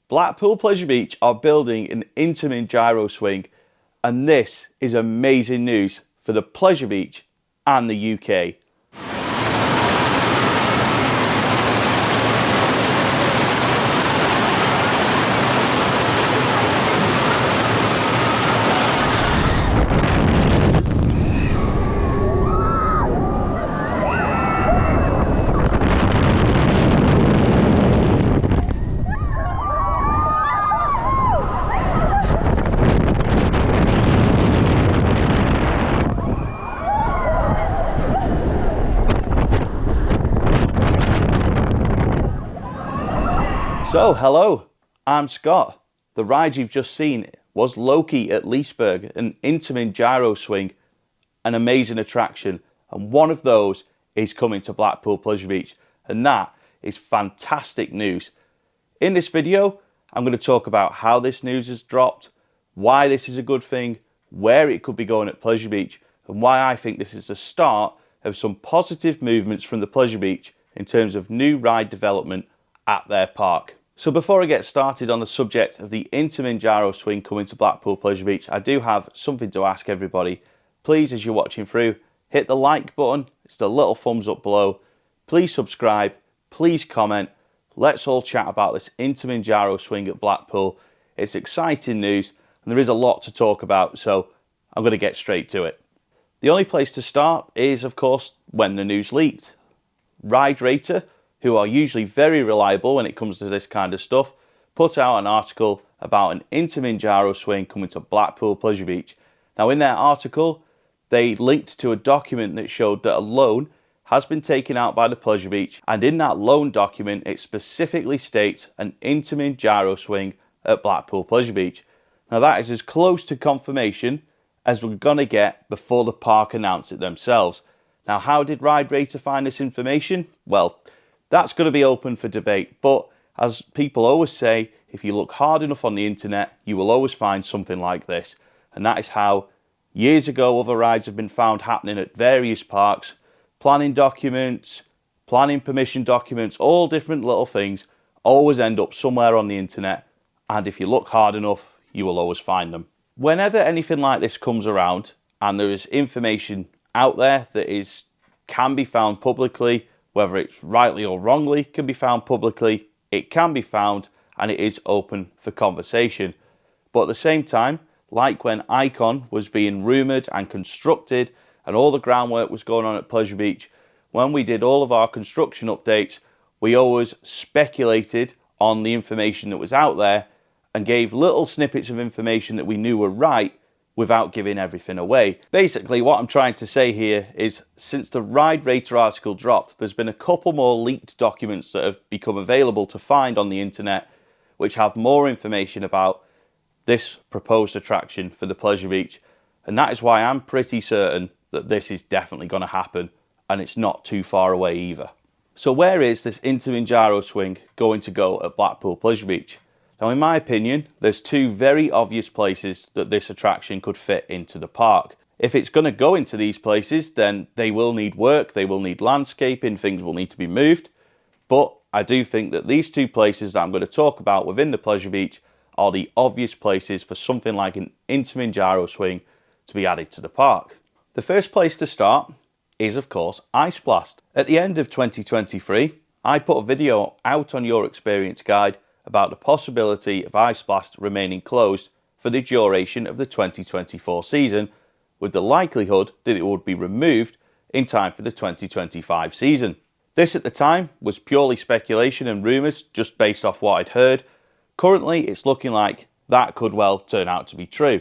Blackpool Pleasure Beach are building an Intamin Gyro Swing, and this is amazing news for the Pleasure Beach and the UK. So, hello, I'm Scott. The ride you've just seen was Loki at Leesburg, an Intamin Gyro Swing, an amazing attraction, and one of those is coming to Blackpool Pleasure Beach, and that is fantastic news. In this video, I'm going to talk about how this news has dropped, why this is a good thing, where it could be going at Pleasure Beach, and why I think this is the start of some positive movements from the Pleasure Beach in terms of new ride development at their park. So before I get started on the subject of the Intamin Gyro Swing coming to Blackpool Pleasure Beach, I do have something to ask everybody. Please, as you're watching through, hit the like button, it's the little thumbs up below. Please subscribe, please comment. Let's all chat about this Intamin Gyro Swing at Blackpool. It's exciting news and there is a lot to talk about, so I'm going to get straight to it. The only place to start is, of course, when the news leaked. Ride Rater, who are usually very reliable when it comes to this kind of stuff, put out an article about an Intamin Gyro Swing coming to Blackpool Pleasure Beach. Now in their article, they linked to a document that showed that a loan has been taken out by the Pleasure Beach, and in that loan document it specifically states an Intamin Gyro Swing at Blackpool Pleasure Beach. Now that is as close to confirmation as we're going to get before the park announce it themselves. Now how did Ride Rater find this information? Well, that's going to be open for debate, but as people always say, if you look hard enough on the internet, you will always find something like this. And that is how years ago other rides have been found happening at various parks. Planning documents, planning permission documents, all different little things always end up somewhere on the internet. And if you look hard enough, you will always find them. Whenever anything like this comes around and there is information out there that can be found publicly, whether it's rightly or wrongly can be found publicly, it can be found and it is open for conversation. But at the same time, like when Icon was being rumoured and constructed and all the groundwork was going on at Pleasure Beach, when we did all of our construction updates, we always speculated on the information that was out there and gave little snippets of information that we knew were right without giving everything away. Basically, what I'm trying to say here is, since the Ride Rater article dropped, there's been a couple more leaked documents that have become available to find on the internet, which have more information about this proposed attraction for the Pleasure Beach. And that is why I'm pretty certain that this is definitely going to happen, and it's not too far away either. So where is this Intamin Gyro Swing going to go at Blackpool Pleasure Beach? Now, in my opinion, there's two very obvious places that this attraction could fit into the park. If it's going to go into these places, then they will need work, they will need landscaping, things will need to be moved. But I do think that these two places that I'm going to talk about within the Pleasure Beach are the obvious places for something like an Intamin Gyro Swing to be added to the park. The first place to start is, of course, Ice Blast. At the end of 2023, I put a video out on Your Experience Guide about the possibility of Ice Blast remaining closed for the duration of the 2024 season, with the likelihood that it would be removed in time for the 2025 season. This at the time was purely speculation and rumours, just based off what I'd heard. Currently, it's looking like that could well turn out to be true.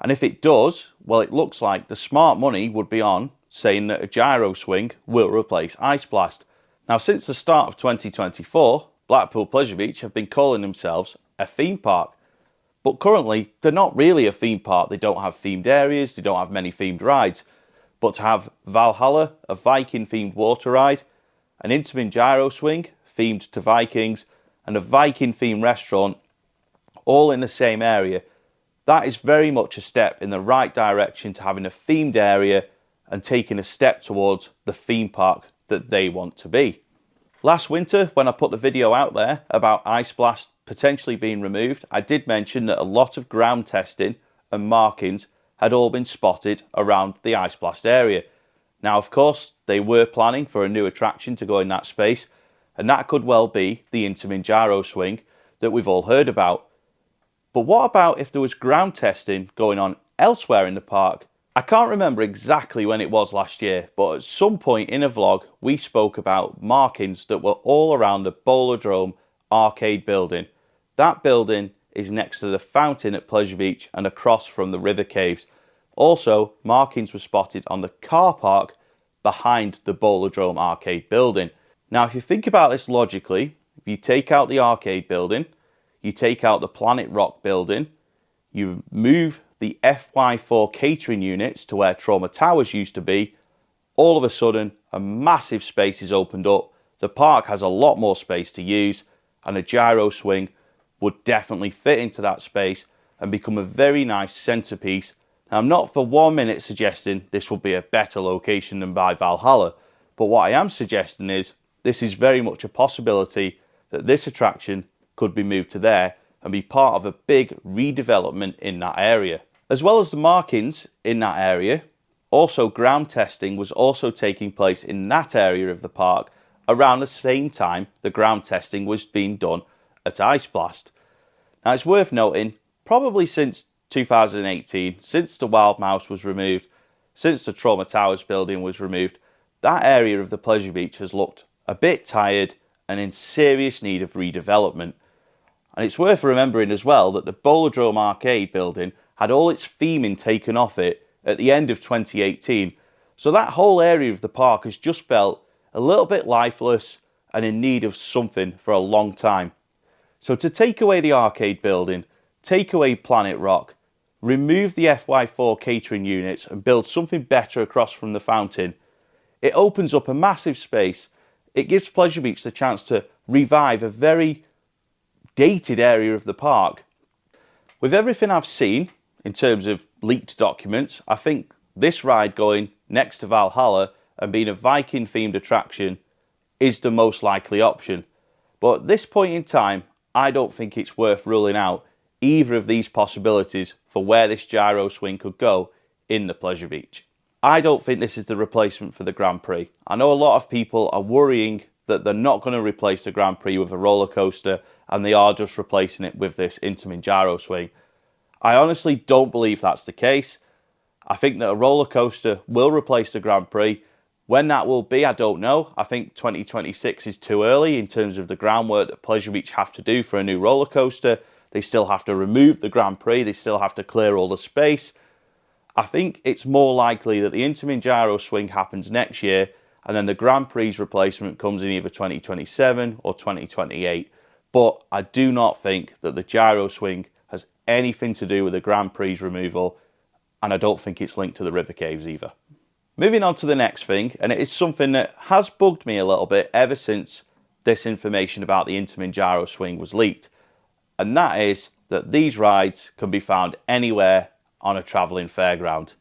And if it does, well, it looks like the smart money would be on saying that a gyro swing will replace Ice Blast. Now, since the start of 2024, Blackpool Pleasure Beach have been calling themselves a theme park. But currently, they're not really a theme park. They don't have themed areas, they don't have many themed rides. But to have Valhalla, a Viking-themed water ride, an Intamin Gyro Swing, themed to Vikings, and a Viking-themed restaurant, all in the same area, that is very much a step in the right direction to having a themed area and taking a step towards the theme park that they want to be. Last winter, when I put the video out there about Ice Blast potentially being removed, I did mention that a lot of ground testing and markings had all been spotted around the Ice Blast area. Now, of course, they were planning for a new attraction to go in that space, and that could well be the Intamin Gyro Swing that we've all heard about. But what about if there was ground testing going on elsewhere in the park? I can't remember exactly when it was last year, but at some point in a vlog we spoke about markings that were all around the Bowlerdrome arcade building. That building is next to the fountain at Pleasure Beach and across from the river caves. Also, markings were spotted on the car park behind the Bowlerdrome arcade building. Now, if you think about this logically, if you take out the arcade building, you take out the Planet Rock building, you move the FY4 catering units to where Trauma Towers used to be, all of a sudden a massive space is opened up. The park has a lot more space to use, and a gyro swing would definitely fit into that space and become a very nice centerpiece. Now, I'm not for 1 minute suggesting this will be a better location than by Valhalla, but what I am suggesting is this is very much a possibility that this attraction could be moved to there and be part of a big redevelopment in that area. As well as the markings in that area, also ground testing was also taking place in that area of the park around the same time the ground testing was being done at Ice Blast. Now, it's worth noting, probably since 2018, since the Wild Mouse was removed, since the Trauma Towers building was removed, that area of the Pleasure Beach has looked a bit tired and in serious need of redevelopment. And it's worth remembering as well that the Bowlerdrome arcade building had all its theming taken off it at the end of 2018. So that whole area of the park has just felt a little bit lifeless and in need of something for a long time. So to take away the arcade building, take away Planet Rock, remove the FY4 catering units and build something better across from the fountain, it opens up a massive space. It gives Pleasure Beach the chance to revive a very dated area of the park. With everything I've seen in terms of leaked documents, I think this ride going next to Valhalla and being a Viking themed attraction is the most likely option. But at this point in time, I don't think it's worth ruling out either of these possibilities for where this gyro swing could go in the Pleasure Beach. I don't think this is the replacement for the Grand Prix. I know a lot of people are worrying that they're not going to replace the Grand Prix with a roller coaster and they are just replacing it with this Intamin Gyro Swing. I honestly don't believe that's the case. I think that a roller coaster will replace the Grand Prix. When that will be, I don't know. I think 2026 is too early in terms of the groundwork that Pleasure Beach have to do for a new roller coaster. They still have to remove the Grand Prix. They still have to clear all the space. I think it's more likely that the Intamin Gyro Swing happens next year and then the Grand Prix replacement comes in either 2027 or 2028. But I do not think that the Gyro Swing has anything to do with the Grand Prix removal, and I don't think it's linked to the river caves either. Moving on to the next thing, and it is something that has bugged me a little bit ever since this information about the Intamin Gyro Swing was leaked, and that is that these rides can be found anywhere on a travelling fairground.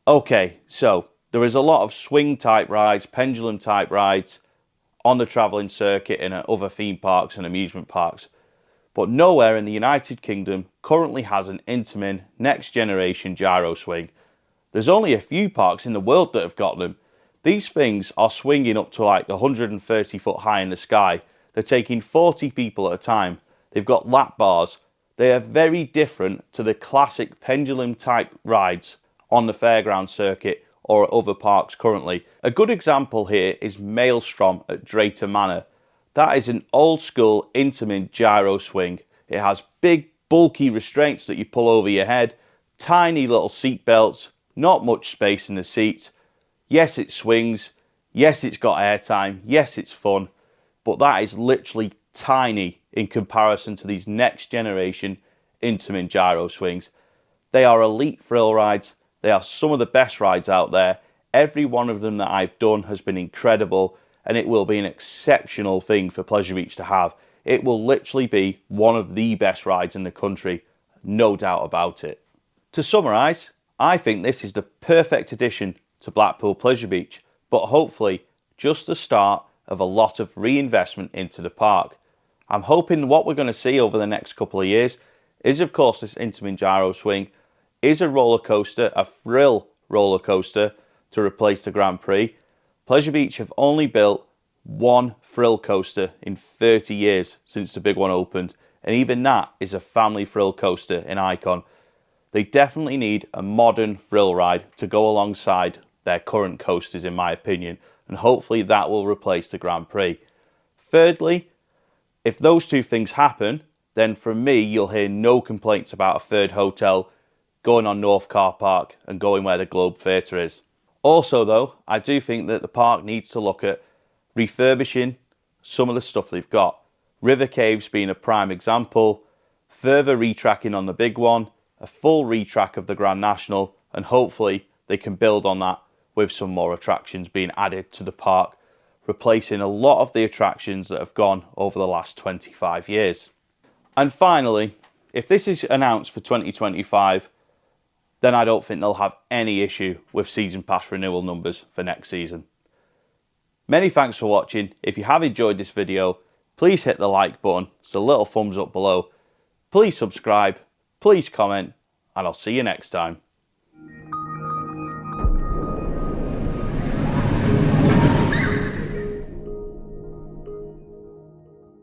Okay, so there is a lot of swing type rides, pendulum type rides on the travelling circuit in other theme parks and amusement parks, but nowhere in the United Kingdom currently has an Intamin next generation gyro swing. There's only a few parks in the world that have got them. These things are swinging up to like 130 foot high in the sky. They're taking 40 people at a time. They've got lap bars. They are very different to the classic pendulum type rides on the fairground circuit or at other parks currently. A good example here is Maelstrom at Drayton Manor. That is an old school Intamin gyro swing. It has big bulky restraints that you pull over your head, tiny little seat belts, not much space in the seats. Yes, it swings. Yes, it's got airtime. Yes, it's fun. But that is literally tiny in comparison to these next generation Intamin gyro swings. They are elite thrill rides. They are some of the best rides out there. Every one of them that I've done has been incredible, and it will be an exceptional thing for Pleasure Beach to have. It will literally be one of the best rides in the country, no doubt about it. To summarise, I think this is the perfect addition to Blackpool Pleasure Beach, but hopefully just the start of a lot of reinvestment into the park. I'm hoping what we're going to see over the next couple of years is, of course, this Intamin Gyro Swing is a roller coaster, a thrill roller coaster to replace the Grand Prix. Pleasure Beach have only built one thrill coaster in 30 years since the big one opened, and even that is a family thrill coaster in Icon. They definitely need a modern thrill ride to go alongside their current coasters, in my opinion, and hopefully that will replace the Grand Prix. Thirdly, if those two things happen, then from me you'll hear no complaints about a third hotel going on North Car Park and going where the Globe Theatre is. Also though, I do think that the park needs to look at refurbishing some of the stuff they've got. River Caves being a prime example, further retracking on the big one, a full retrack of the Grand National, and hopefully they can build on that with some more attractions being added to the park, replacing a lot of the attractions that have gone over the last 25 years. And finally, if this is announced for 2025, then I don't think they'll have any issue with season pass renewal numbers for next season. Many thanks for watching. If you have enjoyed this video, please hit the like button. It's a little thumbs up below. Please subscribe, please comment, and I'll see you next time.